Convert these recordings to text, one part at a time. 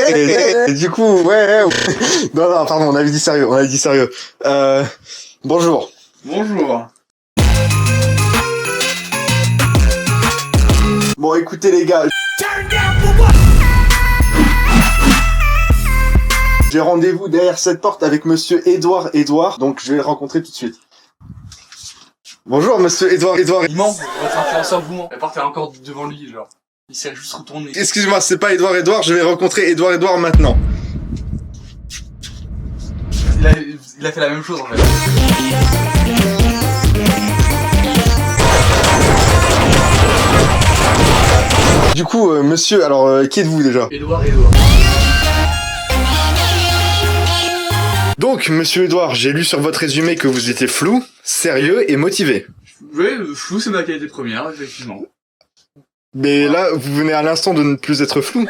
Et du coup, ouais. Non, pardon, on avait dit sérieux, bonjour. Bonjour. Bon, écoutez les gars. J'ai rendez-vous derrière cette porte avec monsieur Edouard, donc je vais le rencontrer tout de suite. Bonjour monsieur Edouard. Il ment, votre influenceur vous ment. La porte est encore devant lui, genre. Il s'est juste retourné. Excuse-moi, c'est pas Edouard, je vais rencontrer Edouard maintenant. Il a fait la même chose en fait. Du coup, monsieur, alors, qui êtes-vous déjà? Edouard. Donc, monsieur Edouard, j'ai lu sur votre résumé que vous étiez flou, sérieux et motivé. Oui, flou c'est ma qualité première, effectivement. Mais là, vous venez à l'instant de ne plus être flou.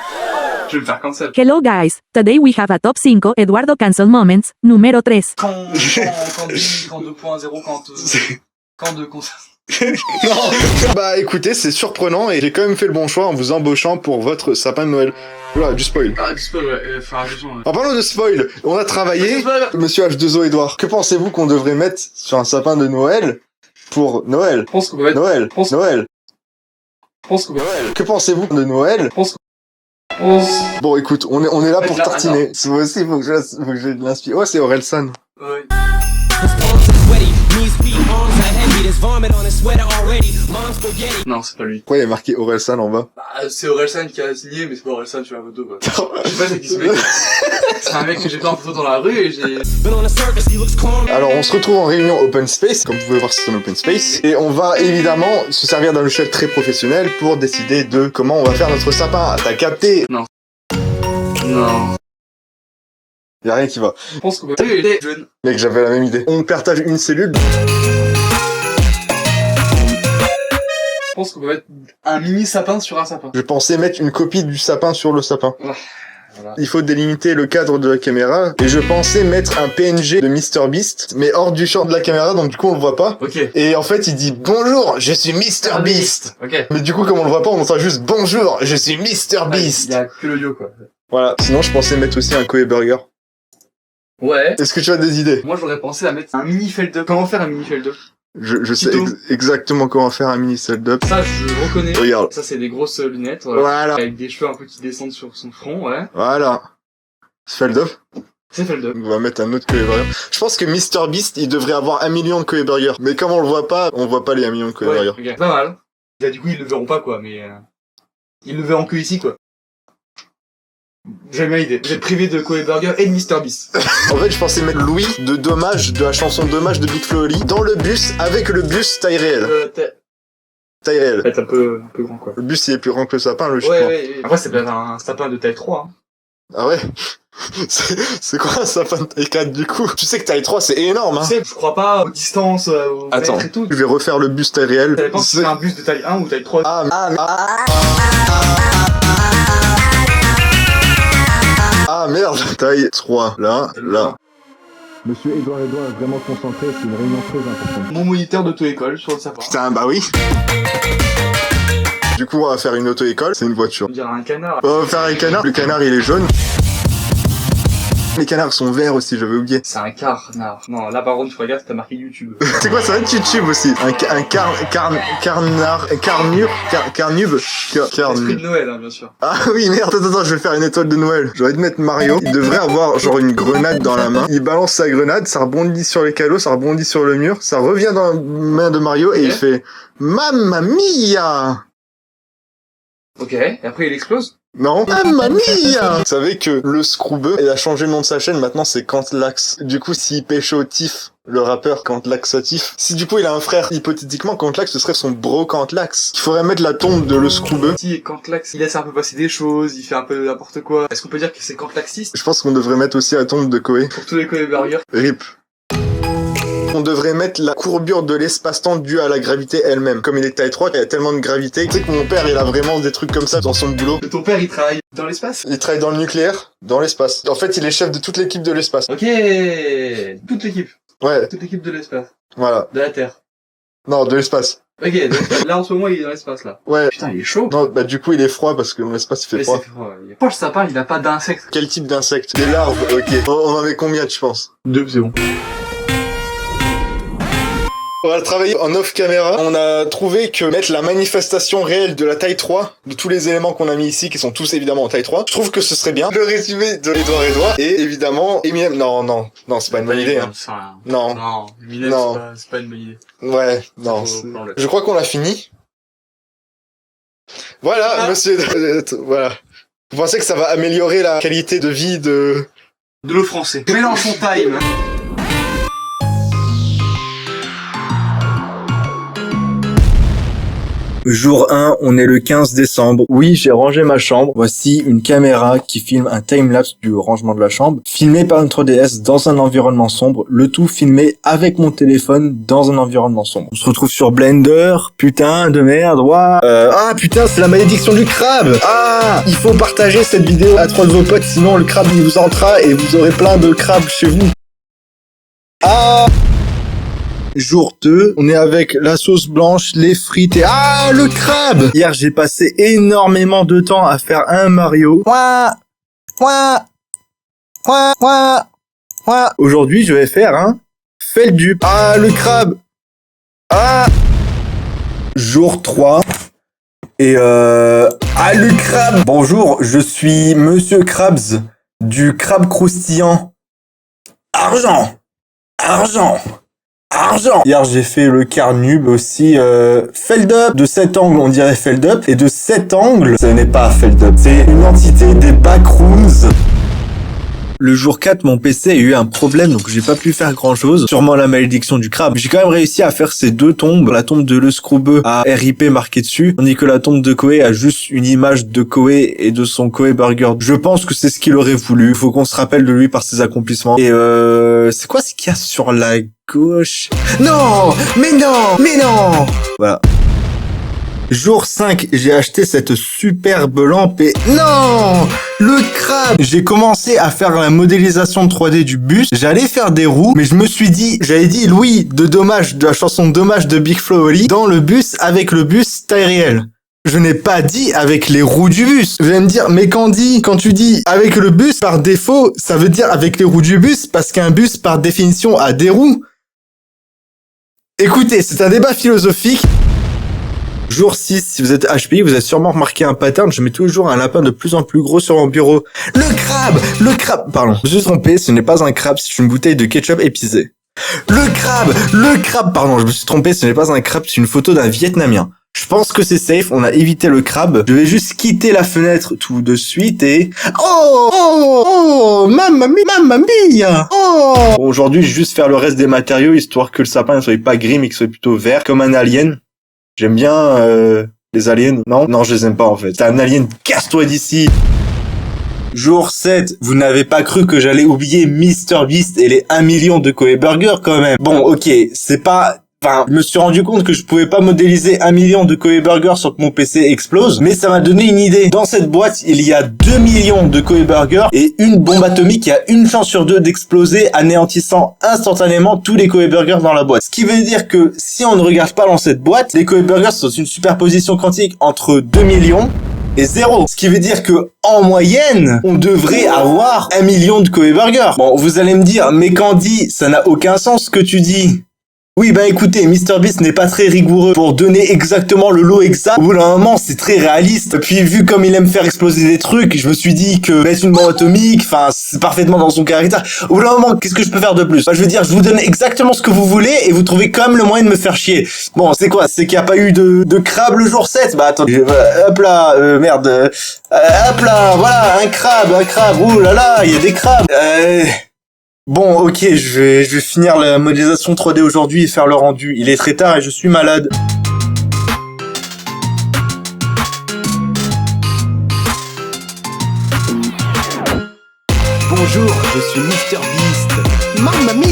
Je vais me faire cancel. Hello guys, today we have a top 5 Eduardo cancel moments, numéro 3. Quand 2.0, quand de concert. Non. Bah écoutez, c'est surprenant et j'ai quand même fait le bon choix en vous embauchant pour votre sapin de Noël. Voilà, du spoil. Ah, du spoil, ouais, faire attention. Ouais. En parlant de spoil, on a travaillé, monsieur H2O Edouard. Que pensez-vous qu'on devrait mettre sur un sapin de Noël pour Noël? Je pense qu'on va mettre... Noël. Que pensez-vous de Noël? Bon, écoute, on est là pour tartiner. C'est moi aussi, faut que je l'inspire. Oh, c'est Orelsan. Ouais. Non, c'est pas lui. Pourquoi il y a marqué Orelsan en bas? Bah, c'est Orelsan qui a signé, mais c'est pas Orelsan sur la photo, quoi. Je sais pas c'est qui ce mec. C'est un mec que j'ai pris en photo dans la rue et j'ai... Alors, on se retrouve en réunion open space, comme vous pouvez voir c'est un open space, et on va évidemment se servir d'un logiciel très professionnel pour décider de comment on va faire notre sapin. T'as capté? Non. Y'a rien qui va. Je pense qu'on va être jeune. Mec, j'avais la même idée. On partage une cellule. Je pense qu'on va mettre un mini sapin sur un sapin. Je pensais mettre une copie du sapin sur le sapin. Voilà. Il faut délimiter le cadre de la caméra. Et je pensais mettre un PNG de MrBeast, mais hors du champ de la caméra, donc du coup on le voit pas. Ok. Et en fait il dit bonjour, je suis MrBeast. Ok. Mais du coup comme on le voit pas, on entend juste bonjour, je suis MrBeast. Il y a que l'audio, quoi. Voilà. Sinon je pensais mettre aussi un Koei Burger. Ouais. Est-ce que tu as des idées? Moi j'aurais pensé à mettre un mini feld-up. Comment faire un mini feld-up? Je sais exactement comment faire un mini setup. Ça je reconnais. Regarde. Ça c'est des grosses lunettes. Voilà. Avec des cheveux un peu qui descendent sur son front, ouais. Voilà. Feld up. C'est feld-up. On va mettre un autre Koei Burger. Je pense que MrBeast, il devrait avoir 1 million de Koei Burger. Mais comme on le voit pas les 1 million de Koei Burger. Ok. Pas mal. Là, du coup ils le verront pas, quoi, mais... Ils le verront que ici, quoi. J'aime bien l'idée. Vous êtes privé de Koei Burger et de MrBeast. En fait, je pensais mettre Louis de Dommage, de la chanson Dommage de Big Flo et Oli, dans le bus, avec le bus taille réelle. Taille réelle. Peut-être un peu grand, quoi. Le bus, il est plus grand que le sapin, logiquement. Ouais. Après, c'est peut-être un sapin de taille 3. Hein. Ah ouais? C'est quoi un sapin de taille 4, du coup? Tu sais que taille 3, c'est énorme, hein? Tu sais, je crois pas aux distances, aux Attends, mètres et tout. je vais refaire le bus taille réelle. Ça dépend si c'est un bus de taille 1 ou taille 3. Ah merde, taille 3, là. Monsieur Edouard est vraiment concentré, c'est une réunion très importante. Mon moniteur d'auto-école sur le sapin. Putain, bah oui. Du coup, on va faire une auto-école, c'est une voiture. On dirait un canard. On va faire un canard, le canard il est jaune. Les canards sont verts aussi, j'avais oublié. C'est un carnard. Non, là par contre, tu regardes, t'as marqué YouTube. C'est quoi, ça va être YouTube aussi? Carnube. Esprit de Noël, hein, bien sûr. Ah oui, merde, attends, je vais faire une étoile de Noël. J'aurais dû mettre Mario. Il devrait avoir genre une grenade dans la main. Il balance sa grenade, ça rebondit sur les cadeaux, ça rebondit sur le mur, ça revient dans la main de Mario et il fait Mamma mia! Ok, et après il explose? Non. Mamma mia! Vous savez que le Scroubeux, il a changé le nom de sa chaîne, maintenant c'est Cantlax. Du coup, s'il pécho Tiff, le rappeur Cantlaxatif, si du coup il a un frère, hypothétiquement, Cantlax, ce serait son bro Cantlax. Il faudrait mettre la tombe de le Scroubeux. Si Cantlax, il laisse un peu passer des choses, il fait un peu n'importe quoi. Est-ce qu'on peut dire que c'est Cantlaxiste? Je pense qu'on devrait mettre aussi la tombe de Koei. Pour tous les Koei Burgers. RIP. On devrait mettre la courbure de l'espace-temps due à la gravité elle-même. Comme il est taille 3, il y a tellement de gravité. Tu sais que mon père, il a vraiment des trucs comme ça dans son boulot. Ton père, il travaille dans l'espace? Il travaille dans le nucléaire, dans l'espace. En fait, il est chef de toute l'équipe de l'espace. Ok, toute l'équipe. Ouais, Toute l'équipe de l'espace. voilà. De la Terre. Non, de l'espace. Ok, donc là en ce moment il est dans l'espace là. Ouais. Putain, il est chaud. Non, bah du coup il est froid parce que dans l'espace il fait Mais froid. c'est froid. Pourquoi le sapin il a pas d'insectes? Quel type d'insectes? Des larves, ok. On en met combien tu penses? 2, c'est bon. On va travailler en off caméra. On a trouvé que mettre la manifestation réelle de la taille 3, de tous les éléments qu'on a mis ici, qui sont tous évidemment en taille 3, je trouve que ce serait bien. Le résumé de Edouard, et évidemment, Eminem. Non, c'est pas une bonne idée. Hein. Non. Non, Eminem, Non. c'est pas une bonne idée. Ouais, non. Je crois qu'on l'a fini. Voilà, Ah. monsieur. Voilà. Vous pensez que ça va améliorer la qualité de vie de l'eau français. Mélenchon time. Jour 1, on est le 15 décembre. Oui, j'ai rangé ma chambre. Voici une caméra qui filme un timelapse du rangement de la chambre, filmé par une 3DS dans un environnement sombre, le tout filmé avec mon téléphone dans un environnement sombre. On se retrouve sur Blender, putain de merde, ouah. Ah putain, c'est la malédiction du crabe. Ah, il faut partager cette vidéo à 3 de vos potes, sinon le crabe il vous entra et vous aurez plein de crabes chez vous. Ah. Jour 2, on est avec la sauce blanche, les frites et... Ah, le crabe! Hier, j'ai passé énormément de temps à faire un Mario. Aujourd'hui, je vais faire un Feldup. Ah, le crabe! Ah! Jour 3. Et Ah, le crabe! Bonjour, je suis Monsieur Krabs, du crabe croustillant. Argent! Hier, j'ai fait le Carnub aussi, Feldup. De cet angle, on dirait Feldup. Et de cet angle, ce n'est pas Feldup. C'est une entité des backrooms. Le jour 4, mon PC a eu un problème, donc j'ai pas pu faire grand chose. Sûrement la malédiction du crabe. J'ai quand même réussi à faire ces deux tombes. La tombe de Le Scroubeux a RIP marqué dessus, tandis que la tombe de Koé a juste une image de Koé et de son Koé Burger. Je pense que c'est ce qu'il aurait voulu. Faut qu'on se rappelle de lui par ses accomplissements. Et c'est quoi ce qu'il y a sur la gauche? Non! Mais non! Voilà. Jour 5, j'ai acheté cette superbe lampe et... Non! Le crabe! J'ai commencé à faire la modélisation 3D du bus. J'allais faire des roues, mais je me suis dit... J'avais dit Louis de Dommage, de la chanson Dommage de Big Flo et Oli, dans le bus avec le bus taille réelle. Je n'ai pas dit avec les roues du bus. Vous allez me dire, mais quand tu dis avec le bus, par défaut, ça veut dire avec les roues du bus, parce qu'un bus, par définition, a des roues. Écoutez, c'est un débat philosophique. Jour 6, si vous êtes HPI, vous avez sûrement remarqué un pattern, je mets toujours un lapin de plus en plus gros sur mon bureau. Le crabe, pardon, je me suis trompé, ce n'est pas un crabe, c'est une bouteille de ketchup épicé. Le crabe, pardon, je me suis trompé, ce n'est pas un crabe, c'est une photo d'un Vietnamien. Je pense que c'est safe, on a évité le crabe. Je vais juste quitter la fenêtre tout de suite et... Oh, mamma mia. Oh. Aujourd'hui, je vais juste faire le reste des matériaux, histoire que le sapin ne soit pas gris, mais qu'il soit plutôt vert, comme un alien. J'aime bien les aliens. Non, je les aime pas en fait. T'es un alien, casse-toi d'ici. Jour 7, vous n'avez pas cru que j'allais oublier MrBeast et les 1 million de Koei Burger quand même. Bon, ok, c'est pas... Enfin, je me suis rendu compte que je pouvais pas modéliser 1 million de Koei Burger sans que mon PC explose, mais ça m'a donné une idée. Dans cette boîte, il y a 2 millions de Koei Burger et une bombe atomique qui a une chance sur 2 d'exploser, anéantissant instantanément tous les Koei Burger dans la boîte. Ce qui veut dire que si on ne regarde pas dans cette boîte, les Koei Burgers sont une superposition quantique entre 2 millions et 0. Ce qui veut dire que, en moyenne, on devrait avoir 1 million de Koei Burger. Bon, vous allez me dire, mais Candy, ça n'a aucun sens ce que tu dis. Oui, bah écoutez, MrBeast n'est pas très rigoureux pour donner exactement le lot exact. Au bout d'un moment, c'est très réaliste. Puis vu comme il aime faire exploser des trucs, je me suis dit que mettre une bombe atomique, enfin, c'est parfaitement dans son caractère. Au bout d'un moment, qu'est-ce que je peux faire de plus? Bah, je veux dire, je vous donne exactement ce que vous voulez et vous trouvez quand même le moyen de me faire chier. Bon, c'est quoi? C'est qu'il n'y a pas eu de crabe le jour 7? Bah attendez, hop là, merde. Hop là, voilà, un crabe. Ouh là là, il y a des crabes. Bon, ok, je vais finir la modélisation 3D aujourd'hui et faire le rendu. Il est très tard et je suis malade. Bonjour, je suis MrBeast. Mamma mia!